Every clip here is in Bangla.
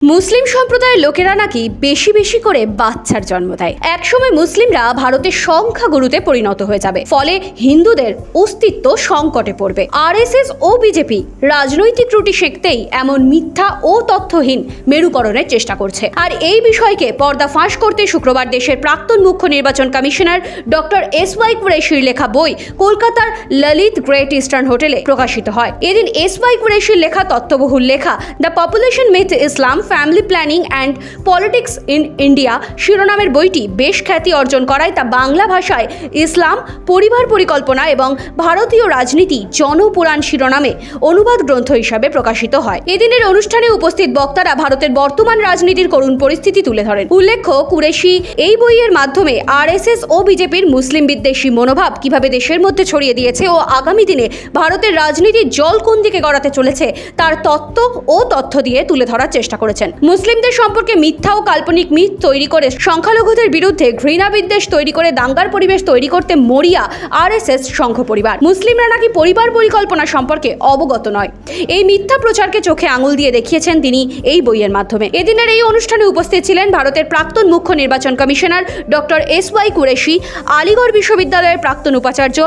মুসলিম সম্প্রদায়ের লোকেরা নাকি বেশি বেশি করে বাচ্চার জন্ম দেয়। একসময় মুসলিমরা ভারতের সংখ্যাগুরুতে পরিণত হয়ে যাবে, ফলে হিন্দুদের অস্তিত্ব সংকটে পড়বে। আরএসএস ও বিজেপি রাজনৈতিক ত্রুটি শেখতেই এমন মিথ্যা ও তথ্যহীন মেরুকরণের চেষ্টা করছে। আর এই বিষয়কে পর্দা ফাঁস করতে শুক্রবার দেশের প্রাক্তন মুখ্য নির্বাচন কমিশনার ডক্টর এসওয়াই কুরেশির লেখা বই কলকাতার ললিত গ্রেট ইস্টার্ন হোটেলে প্রকাশিত হয়। এদিন এসওয়াই কুরেশির লেখা তথ্যবহুল লেখা the population myth Islam, family planning and politics in India শিরোনামের বইটি বেশ খ্যাতি অর্জন করায় তা বাংলা ভাষায় ইসলাম, পরিবার পরিকল্পনা এবং ভারতীয় রাজনীতি জনপুরাণ শিরোনামে অনুবাদ গ্রন্থ হিসাবে প্রকাশিত হয়। এদিনের অনুষ্ঠানে উপস্থিত বক্তারা ভারতের বর্তমান রাজনীতির করুণ পরিস্থিতি তুলে ধরেন। উল্লেখ্য, কুরেশি এই বইয়ের মাধ্যমে আরএসএস ও বিজেপির মুসলিম বিদ্বেষী মনোভাব কিভাবে দেশের মধ্যে ছড়িয়ে দিয়েছে ও আগামী দিনে ভারতের রাজনীতির জল কোন দিকে গড়াতে চলেছে তার তত্ত্ব ও তথ্য দিয়ে তুলে ধরার চেষ্টা করেছেন। মুসলিমদের সম্পর্কে মিথ্যা ও কাল্পনিক মিথ তৈরি করে সংখ্যালঘুদের বিরুদ্ধে ঘৃণা বিদ্বেষ তৈরি করে দাঙ্গার পরিবেশ তৈরি করতে মরিয়া আরএসএস সংঘ পরিবার। মুসলিমরা নাকি পরিবার পরিকল্পনা সম্পর্কে অবগত নয়, এই মিথ্যা প্রচারকে চোখে আঙুল দিয়ে দেখিয়েছেন তিনি এই বইয়ের মাধ্যমে। এদিনের এই অনুষ্ঠানে উপস্থিত ছিলেন ভারতের প্রাক্তন মুখ্য নির্বাচন commissioner doctor SY Qureshi, Aligarh বিশ্ববিদ্যালয়ের প্রাক্তন উপাচার্য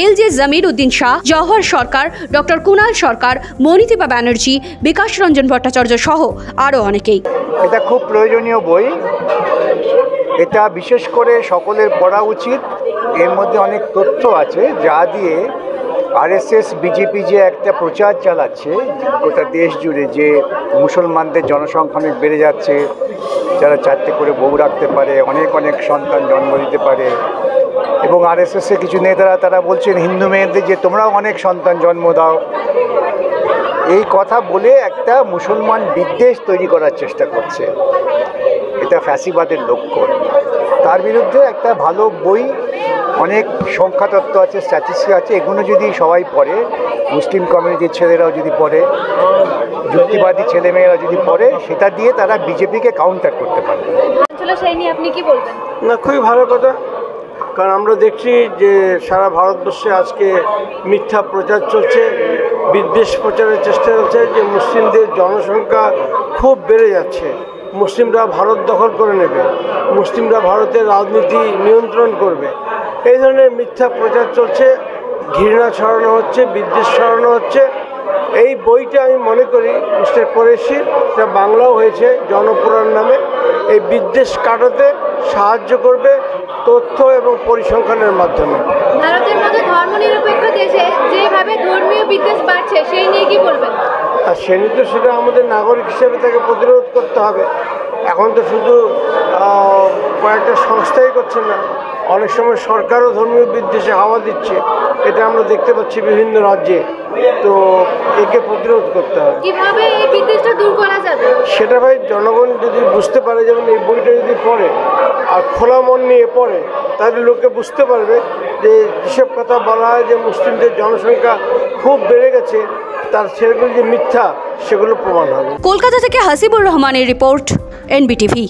এলজে জমির উদ্দিন শাহ, জওহর সরকার, ডক্টর কুনাল সরকার, মণিদীপা ব্যানার্জি, বিকাশ রঞ্জন ভট্টাচার্য সহ আরও অনেকেই। এটা খুব প্রয়োজনীয় বই, এটা বিশেষ করে সকলের পড়া উচিত। এর মধ্যে অনেক তথ্য আছে যা দিয়ে আরএসএস বিজেপি যে একটা প্রচার চালাচ্ছে গোটা দেশ জুড়ে, যে মুসলমানদের জনসংখ্যা অনেক বেড়ে যাচ্ছে, যারা চারটে করে বউ রাখতে পারে, অনেক অনেক সন্তান জন্ম দিতে পারে, এবং আরএসএসের কিছু নেতারা তারা বলছেন হিন্দু মেয়েদের যে তোমরাও অনেক সন্তান জন্ম দাও, এই কথা বলে একটা মুসলমান বিদ্বেষ তৈরি করার চেষ্টা করছে। এটা ফ্যাসিবাদের লক্ষ্য। তার বিরুদ্ধে একটা ভালো বই, অনেক সংখ্যাতত্ত্ব আছে, স্ট্যাটিস্টিক্স আছে, এগুলো যদি সবাই পড়ে, মুসলিম কমিউনিটির ছেলেরাও যদি পড়ে, যুক্তিবাদী ছেলেমেয়েরা যদি পড়ে, সেটা দিয়ে তারা বিজেপিকে কাউন্টার করতে পারবে। সেই নিয়ে আপনি কি বলবেন? না, খুবই ভালো কথা, কারণ আমরা দেখছি যে সারা ভারতবর্ষে আজকে মিথ্যা প্রচার চলছে, বিদ্বেষ প্রচারের চেষ্টা চলছে যে মুসলিমদের জনসংখ্যা খুব বেড়ে যাচ্ছে, মুসলিমরা ভারত দখল করে নেবে, মুসলিমরা ভারতের রাজনীতি নিয়ন্ত্রণ করবে, এই ধরনের মিথ্যা প্রচার চলছে, ঘৃণা ছড়ানো হচ্ছে, বিদ্বেষ ছড়ানো হচ্ছে। এই বইটা আমি মনে করি মিস্টার কুরেশির, এটা বাংলাও হয়েছে জনপুরাণ নামে, এই বিদ্বেষ কাটাতে সাহায্য করবে তথ্য এবং পরিসংখ্যানের মাধ্যমে। ভারতের মতো ধর্মনিরপেক্ষ দেশে যেভাবে ধর্মীয় বিদ্বেষ বাড়ছে সেই নিয়ে কি বলবেন? আর সেটা আমাদের নাগরিক হিসেবে তাকে প্রতিরোধ করতে হবে। এখন তো শুধু কয়েকটা সংস্থাই করছে না, অনেক সময় সরকারও ধর্মীয় বিদ্বেষে হাওয়া দিচ্ছে, এটা আমরা দেখতে পাচ্ছি বিভিন্ন রাজ্যে। তো একে প্রতিরোধ করতে হবে। কিভাবে এই বিদ্বেষটা দূর করা যাবে সেটা ভাই জনগণ যদি বুঝতে পারে, যেমন এই বইটা যদি পড়ে আর খোলা মন নিয়ে পড়ে, তাহলে লোকে বুঝতে পারবে যে যেসব কথা বলা হয় যে মুসলিমদের জনসংখ্যা খুব বেড়ে গেছে, তার সেগুলো যে মিথ্যা সেগুলো প্রমাণ হবে। কলকাতা থেকে হাসিবুর রহমানের রিপোর্ট, এনবিটিভি।